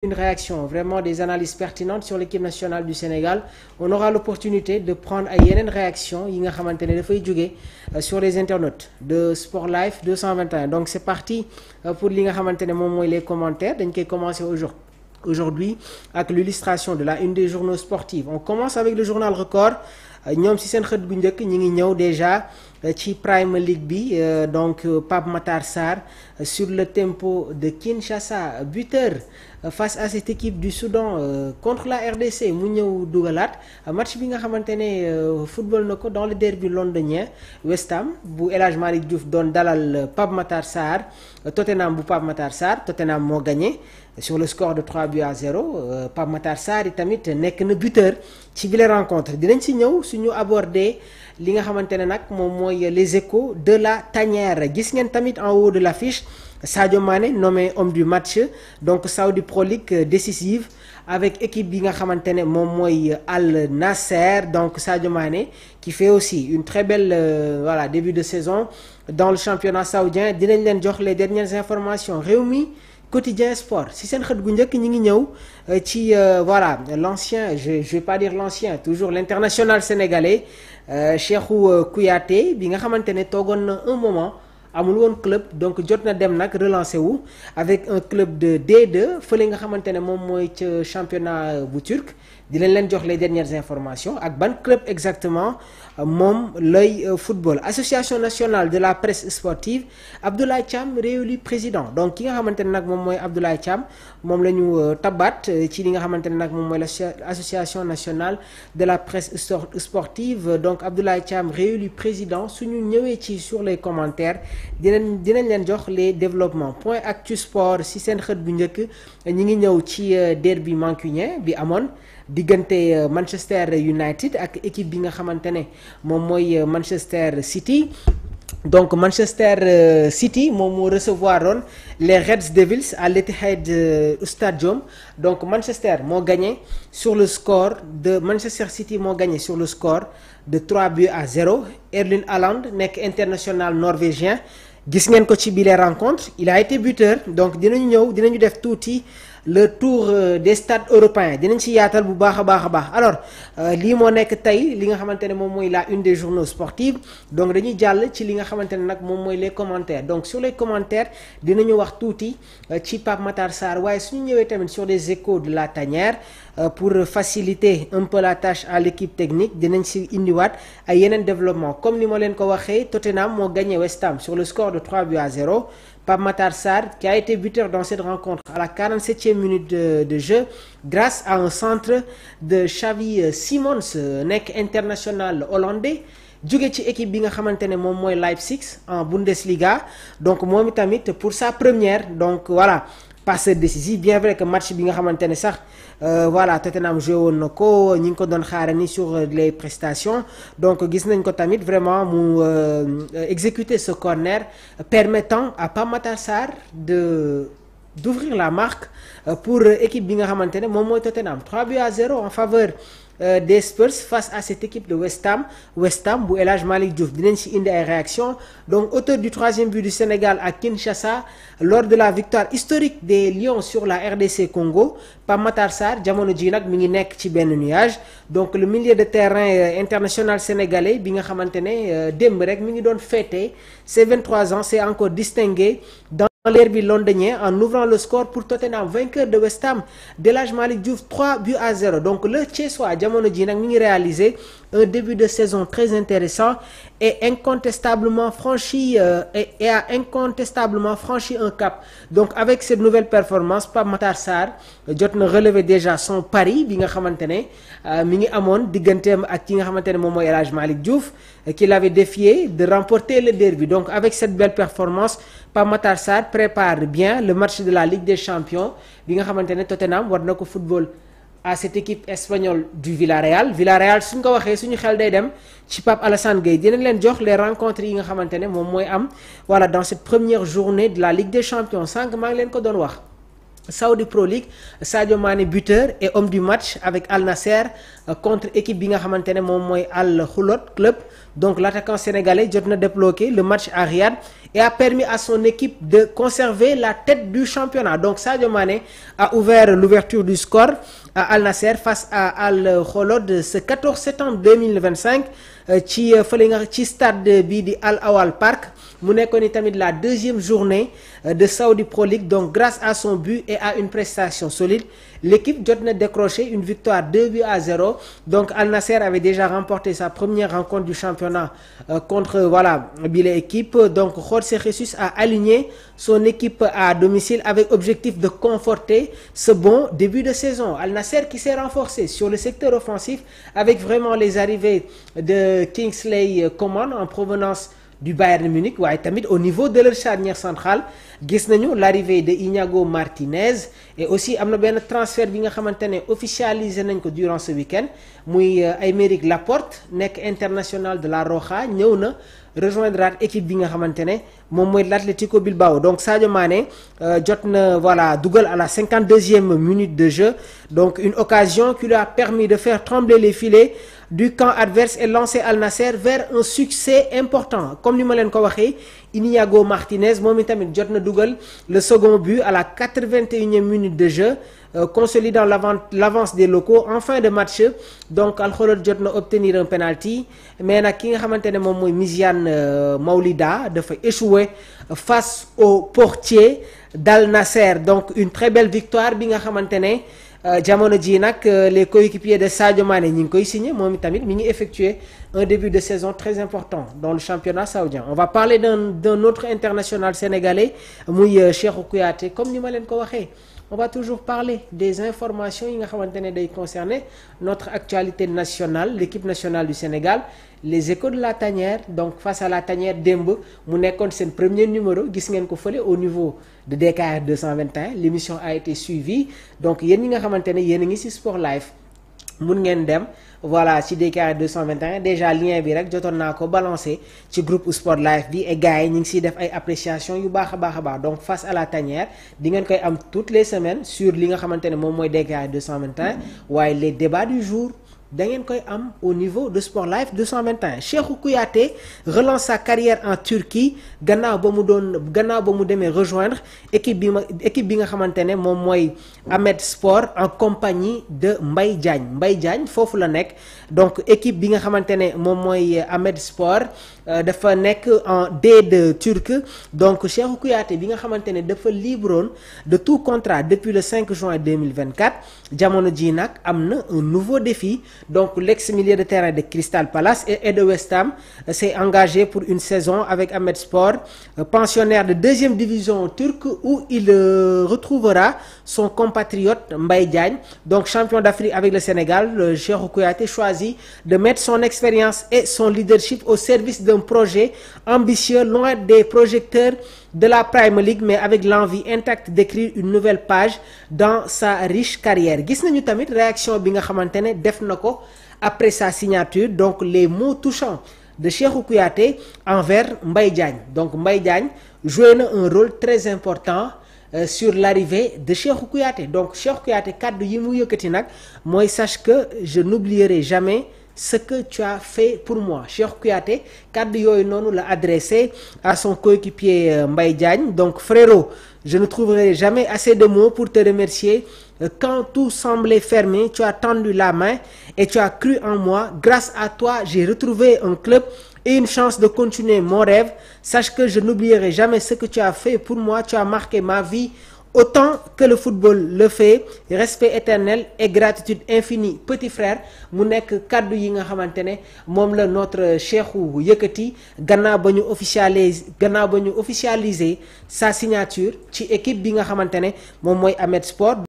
une réaction, vraiment des analyses pertinentes sur l'équipe nationale du Sénégal. On aura l'opportunité de prendre ay yeneen réaction yi nga xamante ne dafay jóge sur les internautes de Sport Life 221. Donc c'est parti pour li nga xamante ne moom mooy les commentaires. Dañ koy commencer aujourd'hui ak l'illustration de la une des journaux sportifs. On commence avec le journal Record. Ñoom ci seen xët gu njëkk ñi ngi ñëw déjà ci Premier League bi donc Pape Matar Sarr sur le tempo de Kinshasa, buteur face à cette équipe du Soudan contre la RDC mu ñëw dugalaat match bi nga xamante ne football na ko dans le derby londonien. West Ham bu El Hadj Malick Diouf doon dalal Pape Matar Sarr, Tottenham bu Pape Matar Sarr, Tottenham moo gagné sur le score de 3-0. Pape Matar Sarr yi tamit nekk na buteur ci bile rencontre. Dinañ ci ñëw suñu aborder li nga xamante ne nag moom mooy les échos de la tanière. Gis ngeen tamit en haut de l'affiche Sadio Mané nommé homme du match, donc Saudi Pro League décisive avec équipe bi nga xamante ne moom mooy Al Nasser. Donc Sadio Mané qui fait aussi une très belle début de saison dans le championnat saoudien. Dinañ leen jox les dernières informations. Rewmi Quotidien Sport si seen xët gu njëkk ñi ngi ñëw ci l'ancien, je vais pas dire l'ancien, toujours l'international sénégalais Cheikhou Kouyaté bi nga xamante ne toogoon na un moment amul woon club, donc jot na dem nag relancer wu avec un club de D2 fële nga xamante ne moom mooy ca championnat bu turc. Dinañ leen jox les dernières informations ak ban club exactement moom lay football. Association nationale de la presse sportive, Abdoulaye Thiam réélu président. Donc ki nga xamante ne nag moom mooy Abdoulaye Thiam moom la ñu tabaat ci li nga xamante ne nag moom mooy l'association nationale de la presse sportive. Donc Abdoulaye Thiam réélu président. Suñu ñëwee ci sur les commentaires dinañ leen jox les développements. Point actu sport si seen xët bu njëkk ñi ngi ñëw ci derby mancunien bi amoon diggante Manchester United ak équipe bi nga xamante ne moom mooy Manchester City. Donc Manchester City moom moo recevoir woon les Red Devils à l'Etihad Stadium. Donc Manchester moo gagné sur le score de Manchester City moo gagné sur le score de 3-0. Erling Haaland nekk international norvégien. Gis ngeen ko ci bile rencontre, il a été buteur. Donc dinañu def tuuti le tour des stades européens, dinañ ci yaatal bu baax a baax. Alors lii moo nekk tey li nga xamante ne moom mooy la une des journaux sportifs. Donc dañuy jàll ci li nga xamante ne nag moom mooy les commentaires. Donc sur les commentaires dinañu wax tuuti ci Pape Matar Sarr, waaye suñu ñëwee tamit sur les échos de la tanière pour faciliter un peu la tâche à l'équipe technique dinañ ci indiwaat ay yeneen développement. Comme ni ma leen ko waxee, Tottenham moo gagné West Ham sur le score de 3-0. Pape Matar Sarr qui a été buteur dans cette rencontre à la 47e minute de jeu grâce à un centre de Xavi Simons, nekk international hollandais jóge ci équipe bi nga xamante ne moom mooy Leipzig en Bundesliga. Donc moom itamit pour sa première, donc passeur décisif. Bien vrai que match bi nga xamante ne sax Tottenham joué woon na ko, ñi ngi ko doon xaarani sur les prestations. Donc gis nañ ko tamit vraiment mu exécuter ce corner permettant à Pape Matar Sarr d'ouvrir la marque pour équipe bi nga xamante ne moom mooy Tottenham. 3-0 en faveur des Spurs face à cette équipe de West Ham bu El Hadj Malick Diouf. Dinañ ci indi ay réactions. Donc auteur du 3e but du Sénégal à Kinshasa lors de la victoire historique des Lions sur la RDC Congo, Pape Matar Sarr jamono ji nag mi ngi nekk ci benn nuage. Donc le milieu de terrain international sénégalais bi nga xamante ne démb rek mi ngi doon fêter ses 23 ans, s'est encore distingué dans derby londonien en ouvrant le score pour Tottenham, vainqueur de West Ham d'El Hadj Malick Diouf 3-0. Donc le Thiessois jamono ji nag mi ngi réaliser un début de saison très intéressant et incontestablement franchi a incontestablement franchi un cap. Donc avec cette nouvelle performance, Pape Matar Sarr jot na relever déjà son pari bi nga xamante ne mi ngi amoon digganteem ak ki nga xamante ne moom mooy El Hadj Malick Diouf qui l'avait défié de remporter le derby. Donc avec cette belle performance, Pape Matar Sarr prépare bien le match de la Ligue des Champions bi nga xamante ne Tottenham war na ko football à cette équipe espagnole du Villarreal. Suñ ko waxee suñu xel day dem ci Pape Alassane Gueye. Dinañ leen jox les rencontres yi nga xamante ne moom mooy am dans cette première journée de la Ligue des Champions. Sànq maa ngi leen ko doon wax. Saudi Pro League, Sadio Mané buteur et homme du match avec Al Nasser contre équipe bi nga xamante ne moom mooy Al Khoulout Club. Donc l'attaquant sénégalais jot na débloqué le match à Riyad et a permis à son équipe de conserver la tête du championnat. Donc Sadio Mané a ouvert l'ouverture du score à Al Nassr face à Al Kholod ce 14 septembre 2025 ci fële nga ci stade bii di Al Awal Park. mu nekkoon tamit la deuxième journée de Saudi Pro League. Donc grâce à son but et à une prestation solide, l'équipe jot na décroché une victoire 2-0. Donc Al Nassr avait déjà remporté sa première rencontre du championnat contre bile équipe. Donc Jorge Jesus a aligné son équipe à domicile avec objectif de conforter ce bon début de saison. Al Nassr qui s'est renforcé sur le secteur offensif avec vraiment les arrivées de Kingsley Coman en provenance du Bayern Munich, waaye tamit au niveau de leur charnière centrale gis nañu l'arrivée de Iñigo Martinez, et aussi am na benn transfert bi nga xamante ne officialisé nañ ko durant ce week-end muy Aymeric Laporte nekk international de la Roja ñëw na rejoindre équipe bi nga xamante ne moom mooy l'Atlético Bilbao. Donc Sadio Mané jot na dugal à la 52e minute de jeu, donc une occasion qui lui a permis de faire trembler les filets du camp adverse et lancer Al Nassr vers un succès important. Comme ni ma leen ko waxee, Iñigo Martinez moom itamit jot na dugal le second but à la 81e minute de jeu, consolidant l'avance des locaux en fin de match. Donc Al Kholod jot na obtenir un penalty, mais nag ki nga xamante ne moom mooy Miziane Maolida dafa échouer face au portier d'Al Nassr. Donc une très belle victoire bi nga xamante ne jamono ji nag les coéquipiers de Sadio Mané ñi ngi koy signé, moom itamit mi ngi effectuer un début de saison très important dans le championnat saoudien. On va parler d'un autre international sénégalais muy Cheikhou Kouyaté. Comme ni ma leen ko waxee, on va toujours parler des informations yi nga xamante ne day concerner notre actualité nationale, l'équipe nationale du Sénégal. Les échos de la tanière, donc face à la tanière démb mu nekkoon seen premier numéro, gis ngeen ko fële au niveau de DKR 221. L'émission a été suivie, donc yéen ñi nga xamante ne yéen a ngi ci Sport Life mun ngeen dem ci DKR 221. déjà lien bi rek jotoon naa ko balancer ci groupe Sport Life bi, et gars yi ñu ngi ciy def ay appréciation yu baax a baax. Donc face à la tanière di ngeen koy am toutes les semaines sur li nga xamante ne moom mooy DKR 221, waaye les débats du jour da ngeen koy am au niveau de Sport Life 221. Cheikhou Kouyaté relance sa carrière en Turquie gannaaw ba mu demee rejoindre équipe bi nga xamante ne moom mooy Ahmed Sport en compagnie de Mbaye Diagne foofu la nekk. Donc équipe bi nga xamante ne moom mooy Ahmed Sport dafa nekk en D2 turc. Donc Cheikhou Kouyaté bi nga xamante ne dafa libéroon de tout contrat depuis le 5 juin 2024 jamono ji nag am na un nouveau défi. Donc l'ex-milieu de terrain de Crystal Palace et de West Ham s'est engagé pour une saison avec Ahmed Sport, pensionnaire de deuxième division turque, où il retrouvera son compatriote Mbaye Diagne. Donc champion d'Afrique avec le Sénégal, Cheikhou Kouyaté choisit de mettre son expérience et son leadership au service d'un projet ambitieux, loin des projecteurs de la Premier League, mais avec l'envie intacte d'écrire une nouvelle page dans sa riche carrière. Gis nañu tamit réaction bi nga xamante ne def na ko après sa signature, donc les mots touchants de Cheikhou Kouyaté envers Mbaye Diagne. Donc Mbaye Diagne joué na un rôle très important sur l'arrivée de Cheikhou Kouyaté. Donc Cheikhou Kouyaté kaddu yi mu yëkkati nag mooy: sache que je n'oublierai jamais ce que tu as fait pour moi. Cheikhou Kouyaté kaddu yooyu noonu la adressé à son coéquipier Mbaye Diagne. Donc frérot, je ne trouverai jamais assez de mots pour te remercier. Quand tout semblait fermé, tu as tendu la main et tu as cru en moi. Grâce à toi, j'ai retrouvé un club et une chance de continuer mon rêve. Sache que je n'oublierai jamais ce que tu as fait pour moi. Tu as marqué ma vie autant que le football le fait. Respect éternel et gratitude infinie. Petit frère, mu nekk kaddu yi nga xamante ne moom la notre Cheikhou yëkkati gannaaw ba ñu officialiser sa signature ci équipe bi nga xamante ne moom mooy Ahmed Sport.